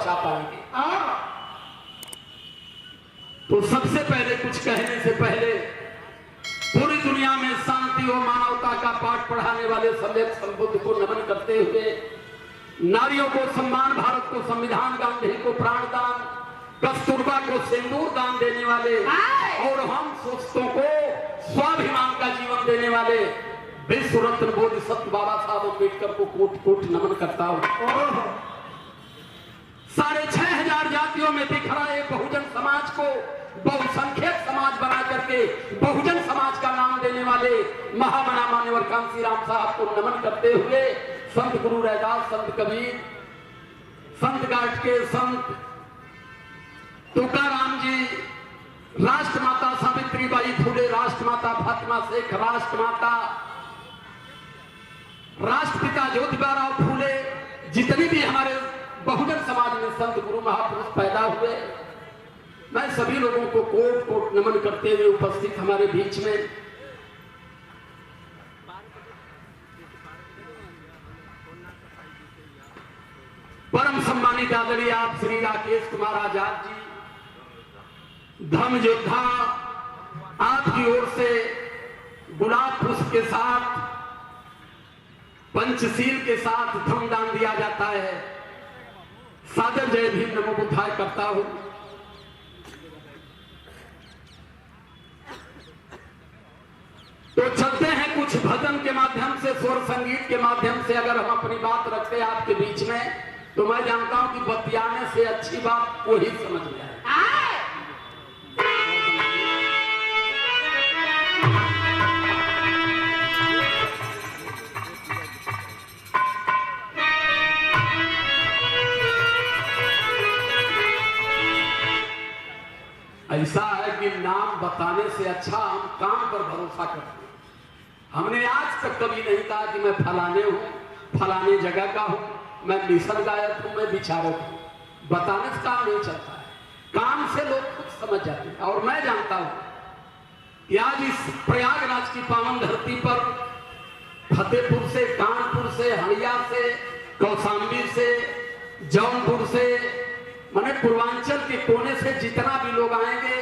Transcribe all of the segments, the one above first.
बचा पाएंगे। तो सबसे पहले कुछ कहने से पहले पूरी दुनिया में शांति और मानवता का पाठ पढ़ाने वाले सम्यक संबुद्ध को नमन करते हुए, नारियों को सम्मान, भारत को संविधान, गांधी को प्राणदान, कस्तूरबा को सिंदूर दान देने वाले और हम सुस्तों को स्वाभिमान का जीवन देने वाले विश्व रत्न बोधिसत्व बाबा साहब अम्बेडकर को कोट कोट नमन करता हूं। 6,500 जातियों में बिखरा एक बहुजन समाज को बहुसंख्यक समाज बना करके बहुजन समाज का नाम देने वाले महामना मान्यवर कांसी राम साहब को नमन करते हुए, संत गुरु रैदास, संत कबीर, संत गाट के संत तुकाराम जी, राष्ट्रमाता सावित्रीबाई फुले, राष्ट्रमाता फातिमा शेख, राष्ट्रमाता राष्ट्रपिता ज्योतिबा फूले, जितनी भी हमारे बहुजन समाज में संत गुरु महापुरुष पैदा हुए, मैं सभी लोगों को कोट कोट नमन करते हुए उपस्थित हमारे बीच में परम सम्मानित आदरणीय आप श्री राकेश कुमार आजाद जी, धर्म योद्धा, आपकी ओर से गुलाब पुष्प के साथ, पंचशील के साथ धर्म दान दिया जाता है। सादर जय भीम नमो बुद्धाय करता हूं। तो चलते हैं कुछ भजन के माध्यम से, स्वर संगीत के माध्यम से अगर हम अपनी बात रखते हैं आपके बीच में, तो मैं जानता हूं कि बतियाने से अच्छी बात वही समझ में आए। ऐसा है कि नाम बताने से अच्छा हम काम पर भरोसा करते हैं। हमने आज तक कभी नहीं कहा कि मैं फलाने हूं, फलाने जगह का हूं, मैं मिशन गायक हूं, मैं विचारक हूं। बताने से काम नहीं चलता है, काम से लोग खुद समझ जाते हैं। और मैं जानता हूं कि आज इस प्रयागराज की पावन धरती पर फतेहपुर से, कानपुर से, हड़िया से, कौशाम्बी से, जौनपुर से, माने पूर्वांचल के कोने से जितना भी लोग आएंगे,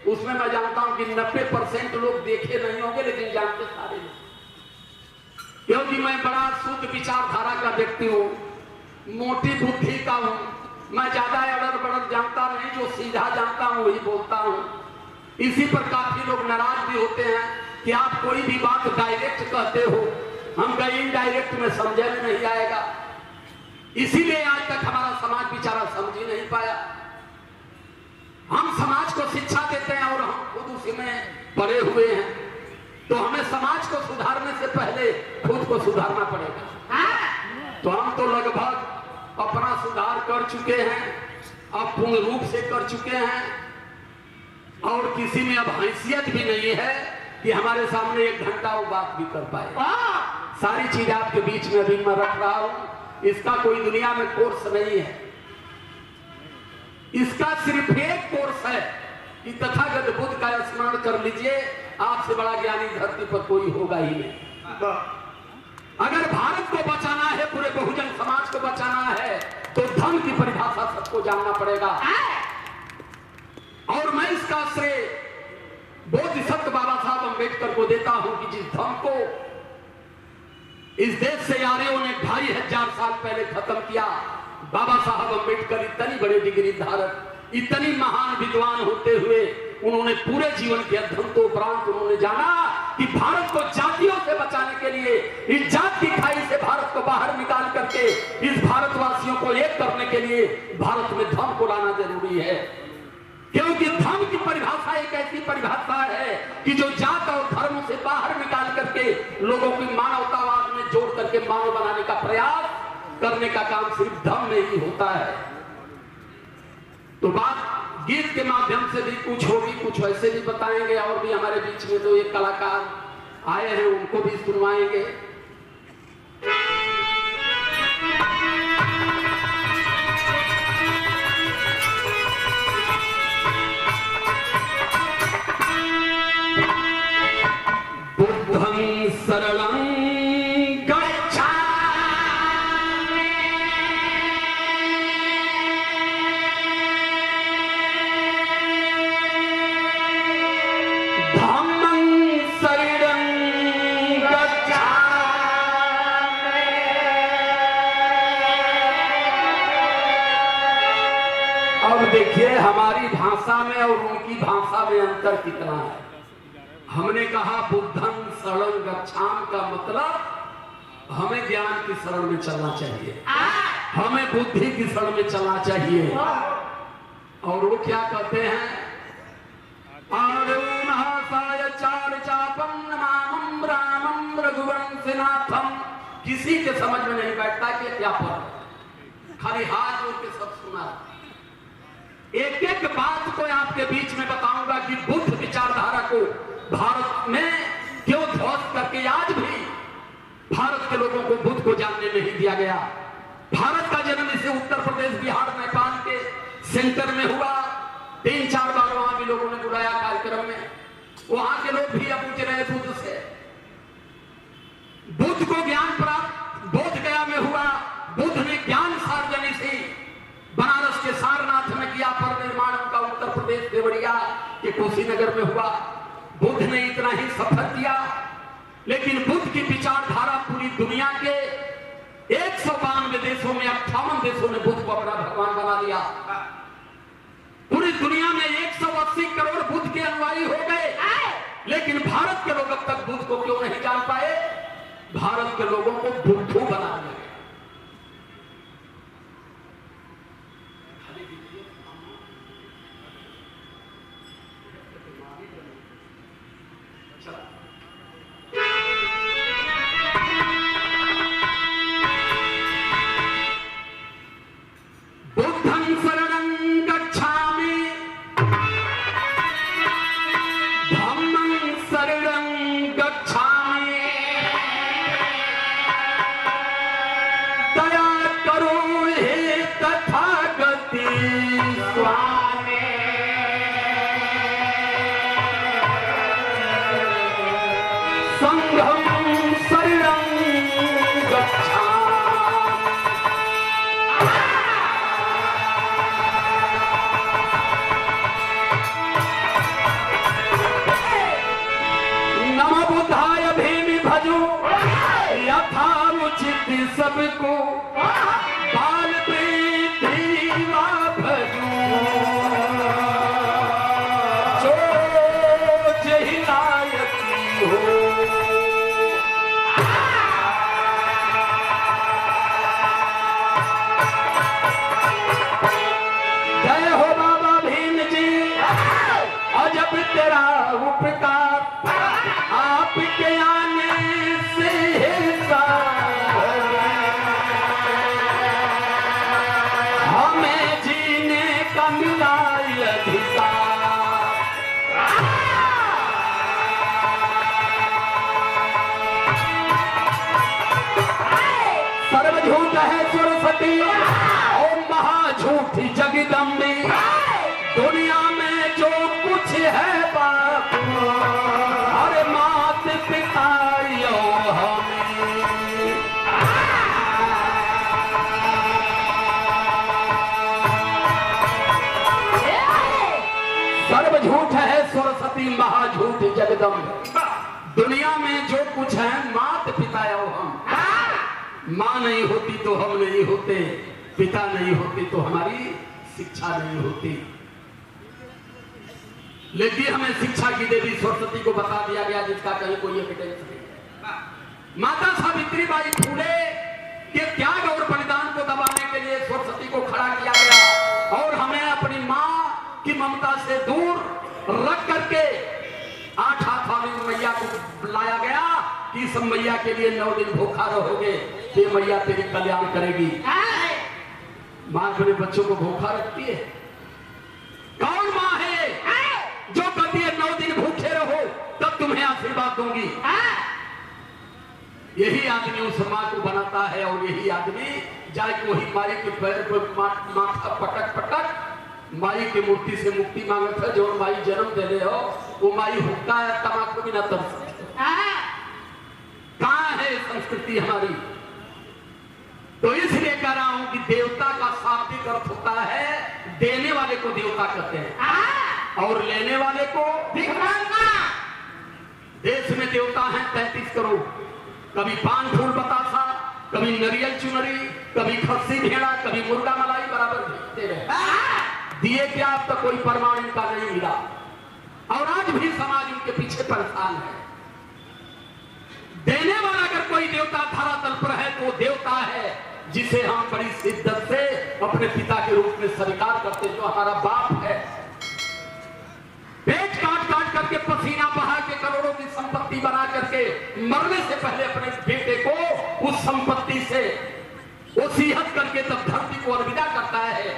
उसमें मैं जानता हूं कि 90% लोग देखे नहीं होंगे, लेकिन जानते सारे लोग। क्योंकि मैं बड़ा शुद्ध विचारधारा का व्यक्ति हूं, मोटी बुद्धि का हूं, मैं ज्यादा अड़र बड़र जानता नहीं, जो सीधा जानता हूं वही बोलता हूं। इसी पर काफी लोग नाराज भी होते हैं कि आप कोई भी बात डायरेक्ट कहते हो, हम कहीं इनडायरेक्ट में समझे में नहीं आएगा। इसीलिए आज तक हमारा समाज बेचारा समझ ही नहीं पाया। हम समाज को शिक्षा देते हैं और हम खुद उसी में पड़े हुए हैं, तो हमें समाज को सुधारने से पहले खुद को सुधारना पड़ेगा। तो हम तो लगभग अपना सुधार कर चुके हैं, अब पूर्ण रूप से कर चुके हैं, और किसी में अब हैसियत भी नहीं है कि हमारे सामने 1 घंटा वो बात भी कर पाए। सारी चीज आपके बीच में अभी मैं रख रहा हूं। इसका कोई दुनिया में कोर्स नहीं है, इसका सिर्फ एक कोर्स है कि तथागत बुद्ध का स्मरण कर लीजिए, आपसे बड़ा ज्ञानी धरती पर कोई होगा ही नहीं। अगर भारत को बचाना है, पूरे बहुजन समाज को बचाना है, तो धर्म की परिभाषा सबको जानना पड़ेगा। और मैं इसका श्रेय बोधिसत्व बाबा साहब अम्बेडकर को देता हूं कि जिस धर्म को इस देश से आर्यों ने 2500 साल पहले खत्म किया, बाबा साहब अम्बेडकर इतनी बड़े डिग्री धारक, इतनी महान विद्वान होते हुए उन्होंने पूरे जीवन के अध्ययनोपरांत उन्होंने जाना कि भारत को जातियों से बचाने के लिए, इस जात की खाई से भारत को बाहर निकाल करके इस भारतवासियों को एक करने के लिए भारत में धर्म को लाना जरूरी है। क्योंकि धर्म की परिभाषा एक ऐसी परिभाषा है कि जो जात और धर्म से बाहर निकाल करके लोगों की मानवतावाद में जोड़ करके मानव बनाने का प्रयास करने का काम सिर्फ धर्म में ही होता है। तो बात गीत के माध्यम से भी कुछ होगी, कुछ वैसे भी बताएंगे, और भी हमारे बीच में जो एक कलाकार आए हैं उनको भी सुनवाएंगे। बुद्धं शरणं गच्छामि, और देखिए हमारी भाषा में और उनकी भाषा में अंतर कितना है। हमने कहा बुद्धं शरणं गच्छामि का मतलब हमें ज्ञान की शरण में चलना चाहिए, हमें बुद्धि की शरण में चलना चाहिए। और वो क्या कहते हैं, किसी के समझ में नहीं बैठता कि क्या पढ़, खाली हाथ जोड़ के सब सुना। एक एक बात को आपके बीच में बताऊंगा कि बुद्ध विचारधारा को भारत में क्यों ध्वस्त करके आज भी भारत के लोगों को बुद्ध को जानने नहीं दिया गया। भारत का जन्म इसे उत्तर प्रदेश, बिहार, नेपाल के सेंटर में हुआ। 3-4 बार वहां भी लोगों ने बुलाया कार्यक्रम में, वहां के लोग भी अब पूछ रहे बुद्ध से। बुद्ध को ज्ञान प्राप्त बोध गया में हुआ। बुद्ध ने ज्ञान सार्वजनिक से बनारस के सारनाथ में किया, पर निर्माण उनका उत्तर प्रदेश देवरिया के कुशीनगर में हुआ। बुद्ध ने इतना ही सफर किया, लेकिन बुद्ध की विचारधारा पूरी दुनिया के 192 देशों में 58 देशों ने बुद्ध को अपना भगवान बना लिया। पूरी दुनिया में 180 करोड़ बुद्ध के अनुयायी हो गए, लेकिन भारत के लोग अब तक बुद्ध को क्यों नहीं जान पाए? भारत के लोगों को बुद्धू बना दिया। सबको बाल प्रीतिवा भजू, जो जहिलायती हो। जय हो बाबा भीम जी, अजब तेरा उपकार, आपके आने से सर्वझूठ है सरस्वती और महाझूठी जगदम्बी। दुनिया में जो कुछ है बाप, अरे मात पिता यो हमें। सर्वझूठ है सरस्वती महाझूठी जगदम्बी। दुनिया में जो कुछ है मात पिता यो हम। माँ नहीं होती तो हम नहीं होते, पिता नहीं होते तो हमारी शिक्षा नहीं होती। लेकिन हमें शिक्षा की देवी सरस्वती को बता दिया गया, जिसका कहीं कोई एविडेंस नहीं है। माता सावित्री बाई फुले के त्याग और बलिदान को दबाने के लिए सरस्वती को खड़ा किया गया, और हमें अपनी माँ की ममता से दूर रख करके 8 हाथ वाली मैया को लाया गया कि इस मैया के लिए 9 दिन भूखा रहोगे, ये मैया तेरी कल्याण करेगी। माँ अपने बच्चों को भूखा रखती है? कौन माँ है जो कहती है 9 दिन भूखे रहो तब तुम्हें आशीर्वाद दूंगी? यही आदमी उस माँ को बनाता है, और यही आदमी जाके वही माई के पैर पर माथा पटक पटक माई की मूर्ति से मुक्ति मांगता है। जो माई जन्म दे रहे हो वो माई हुक्का है, तमाकू भी ना तरस। कहाँ है संस्कृति हमारी? तो इसलिए कह रहा हूं कि देवता का शाब्दिक अर्थ होता है देने वाले को देवता कहते हैं, और लेने वाले को भिखमंगा। देश में देवता हैं 33 करोड़। कभी पान फूल बतासा, कभी नरियल चुनरी, कभी खस्सी भेड़ा, कभी मुर्गा मलाई बराबर भेजते रहे। दिए क्या, अब तक कोई प्रमाण इनका नहीं मिला और आज भी समाज उनके पीछे परेशान है। देने वाला अगर कोई देवता धरातल पर है तो देवता है जिसे हम बड़ी शिद्दत से अपने पिता के रूप में स्वीकार करते, जो हमारा बाप है। पेट काट काट करके पसीना बहा के करोड़ों की संपत्ति बना करके मरने से पहले अपने बेटे को उस संपत्ति से वसीयत करके तब धरती को अलविदा करता है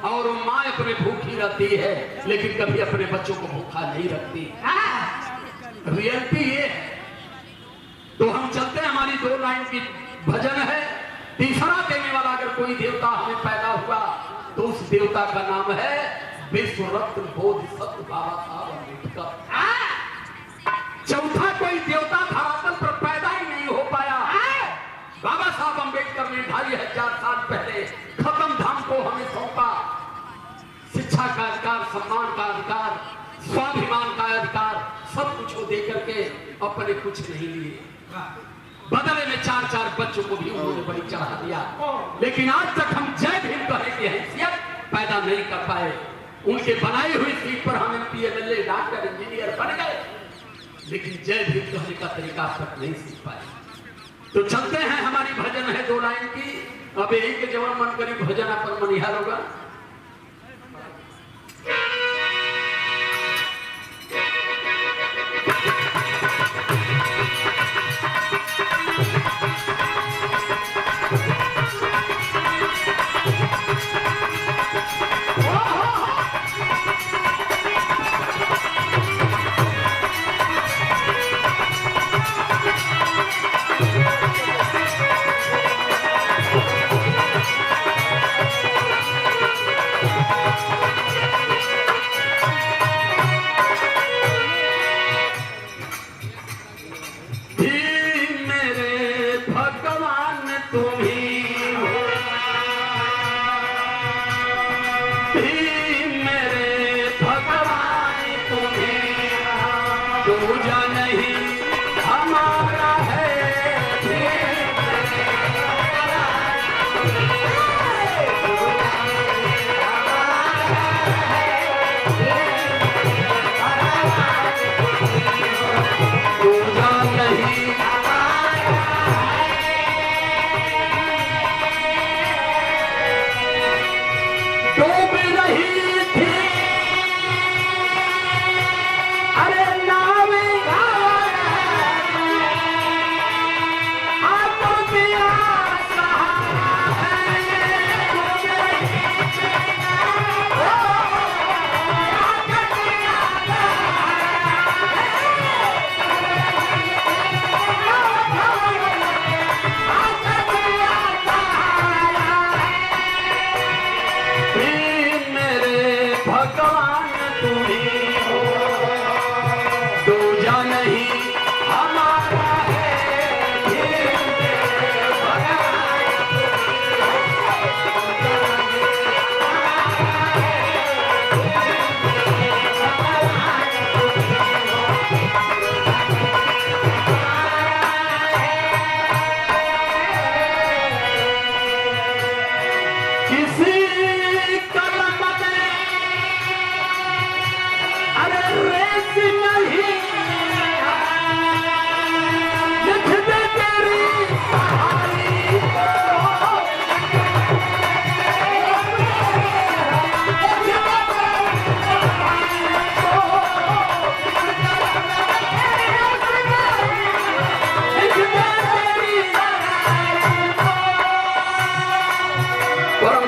और माँ अपने भूखी रहती है लेकिन कभी अपने बच्चों को भूखा नहीं रखती। रियलिटी ये है। तो हम चलते हैं, हमारी 2 लाइन की भजन है। तीसरा देने वाला अगर कोई देवता हमें पैदा हुआ तो उस देवता का नाम है विश्व रत्न बोधिसत्व बाबा साहब अम्बेडकर। चौथा कोई देवता धरातल पर पैदा ही नहीं हो पाया। बाबा साहब अम्बेडकर ने 2500 साल पहले खत्म धाम को हमें सौंपा। शिक्षा का अधिकार, सम्मान का अधिकार, स्वाभिमान का अधिकार, सब कुछ वो देकर के अपने कुछ नहीं लिए। बदले में 4-4 बच्चों को भी उन्होंने बड़ी चढ़ा दिया। लेकिन आज तक हम जय भीम कहने की हैसियत पैदा नहीं कर पाए। उनके बनाई हुई सीट पर हम MP, MLA, डॉक्टर, इंजीनियर बन गए लेकिन जय भीम कहने का तरीका अब तक नहीं सीख पाए। तो चलते हैं, हमारी भजन है 2 लाइन की। अब यही के जवान मन करी भजन अपन मनिहार होगा।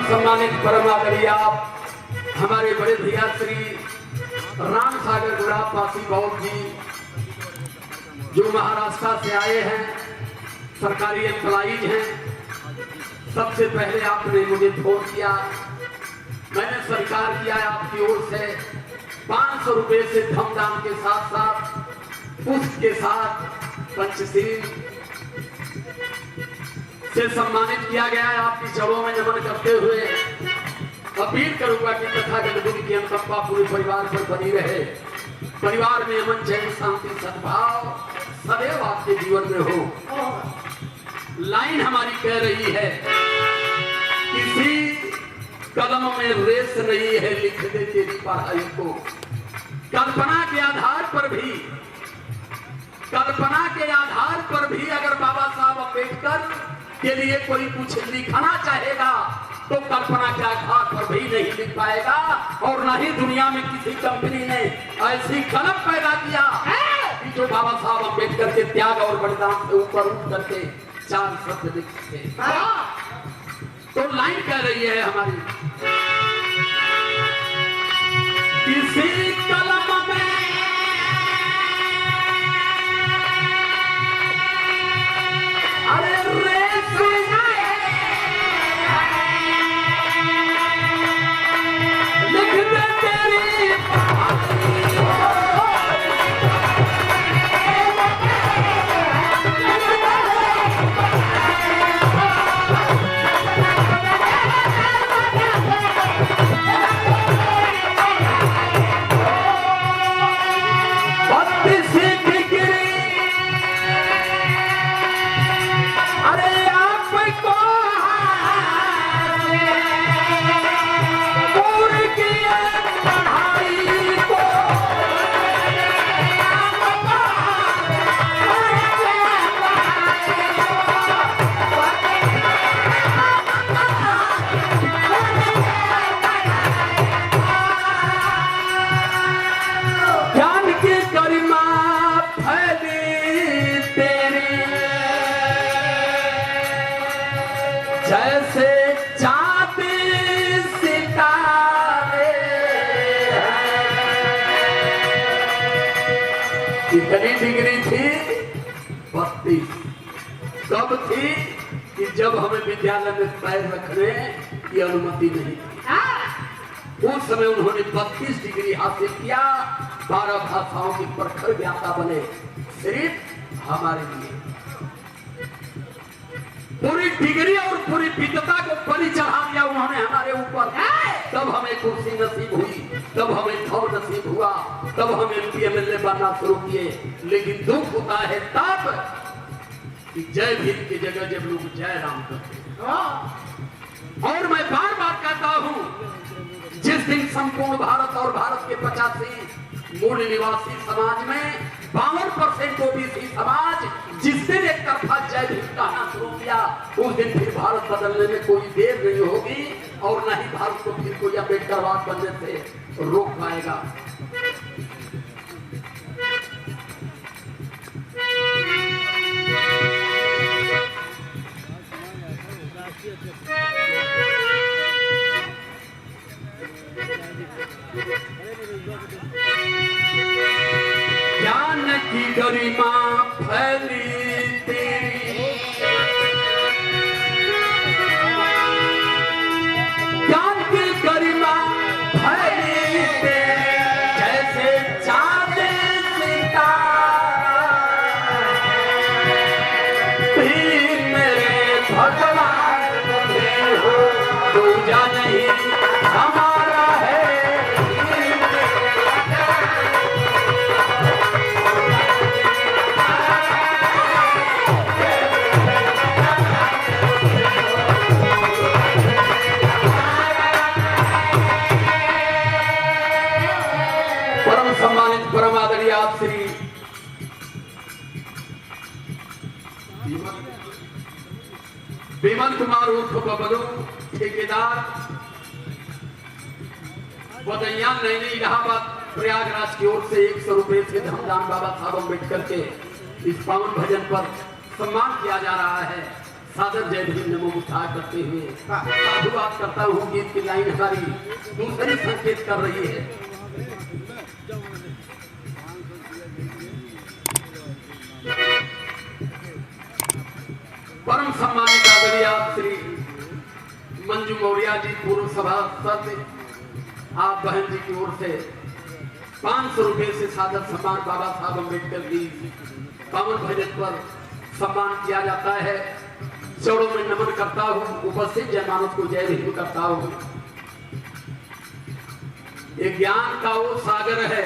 सम्मानित परम आदरणीय हमारे बड़े भैया श्री राम सागर गुलाब वासी बाबू जी जो महाराष्ट्र से आए हैं, सरकारी एम्प्लॉइज हैं। सबसे पहले आपने मुझे फोन किया, मैंने स्वीकार किया आपकी ओर से 500 रुपए से धमदान के साथ साथ उसके साथ पंचशील से सम्मानित किया गया है। आपकी चरणों में नमन करते हुए अपील करूंगा कि तथागत बुद्ध की अनुकंपा पूरे परिवार पर बनी रहे। परिवार में अमन, चैन, शांति, सद्भाव सदैव आपके जीवन में हो। लाइन हमारी कह रही है, किसी कलम में रेस नहीं है, लिख दे तेरी पढ़ाई को। कल्पना के आधार पर भी, कल्पना के आधार पर भी अगर बाबा साहब अम्बेडकर के लिए कोई कुछ लिखना चाहेगा तो कल्पना के आधार पर भी नहीं लिख पाएगा। और न ही दुनिया में किसी कंपनी ने ऐसी कलम पैदा किया कि जो बाबा साहब अम्बेडकर के त्याग और बलिदान से ऊपर उठ करके 4 शब्द लिख सके। तो लाइन कह रही है हमारी, किसी कलम में अरे रेस लिख दे तेरी जैसे चाँद सितारे। कितनी डिग्री थी? 32। कब थी? कि जब हमें विद्यालय में पैर रखने की अनुमति नहीं थी। उस समय उन्होंने 32 डिग्री हासिल किया, 12 भाषाओं की प्रखर ज्ञाता बने, सिर्फ हमारे लिए। पूरी डिग्री और पूरी विद्वता को बलि चढ़ा दिया उन्होंने हमारे ऊपर। तब हमें कुर्सी नसीब हुई, तब हमें धन नसीब हुआ, तब हम MP MLA बनना शुरू किए। लेकिन दुख होता है तब कि जय भीम की जगह जब लोग जय राम करते हैं। और मैं बार बार कहता हूं, जिस दिन संपूर्ण भारत और भारत के 85 मूल निवासी समाज में 52% ओबीसी समाज जिस दिन एक तरफा जय भीम कहना शुरू किया, उस दिन फिर भारत बदलने में कोई देर नहीं होगी और न ही भारत को फिर कोई अम्बेडकरवाद बनने से रोक पाएगा। ज्ञान की गरिमा फैली तेरी, ज्ञान की गरिमा फैली तेरी, जैसे चाँद सितारा। भीम मेरे भगवान तुम्हें हो, दूजा नहीं हमारा है। सम्मानित परम आदरणीय आप श्री विमल कुमार उर्फ बबलू ठेकेदार बदैया नैनी इलाहाबाद प्रयागराज की ओर से 100 रुपए से धमदान बाबा साहब अम्बेडकर के इस पावन भजन पर सम्मान किया जा रहा है। सादर जय भीम नमो बुद्धाय करते हुए साधुवाद करता हूँ। गीत की लाइन हमारी दूसरी संकेत कर रही है। परम सम्मानित आदरणीय श्री मंजू मौर्य जी पूर्व सभासद, आप बहन जी की ओर से 500 रुपए से सादर सम्मान बाबा साहब अम्बेडकर की पावन भजन पर सम्मान किया जाता है। चरणों में नमन करता हूँ, उपस्थित जयमानस को जय भीम करता हूँ। ये ज्ञान का वो सागर है,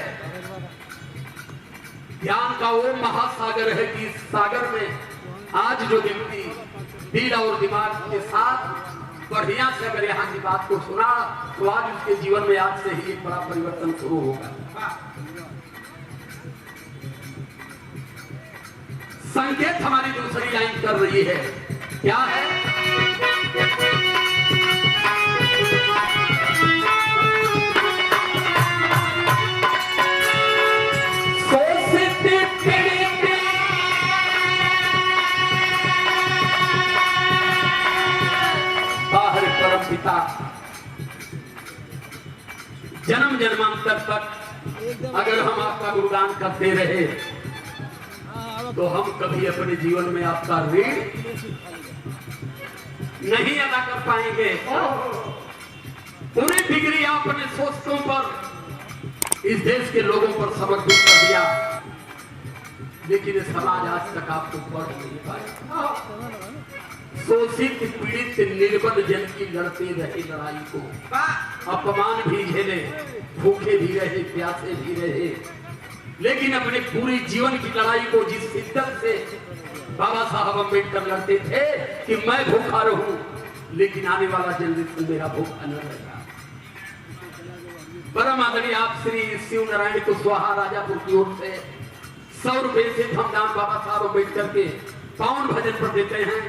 ज्ञान का वो महासागर है कि इस सागर में आज जो व्यक्ति दिल और दिमाग के साथ बढ़िया से अगर यहाँ की बात को सुना तो आज उसके जीवन में आज से ही एक बड़ा परिवर्तन शुरू होगा। संकेत हमारी दूसरी लाइन कर रही है, क्या है? पिता जन्म जन्मांतर तक अगर हम आपका गुणगान करते रहे तो हम कभी अपने जीवन में आपका ऋण नहीं अदा कर पाएंगे। पूरी डिग्री आपने सोचों पर इस देश के लोगों पर समर्पित कर दिया, लेकिन समाज आज तक आपको पढ़ नहीं पाया। शोषित पीड़ित निर्बल जन की लड़ते रहे लड़ाई को, अपमान भी झेले, भूखे भी रहे, प्यासे भी रहे, लेकिन अपने पूरी जीवन की लड़ाई को जिस शिद्दत से बाबा साहब अम्बेडकर लड़ते थे कि मैं भूखा रहूं लेकिन आने वाला जनरेशन मेरा भूखा न रहेगा। परम आदरणीय आप श्री शिव नारायण कुशवाहा राजापुर की ओर से 100 रुपए से धमदान बाबा साहब अम्बेडकर के पावन भजन पर देते हैं।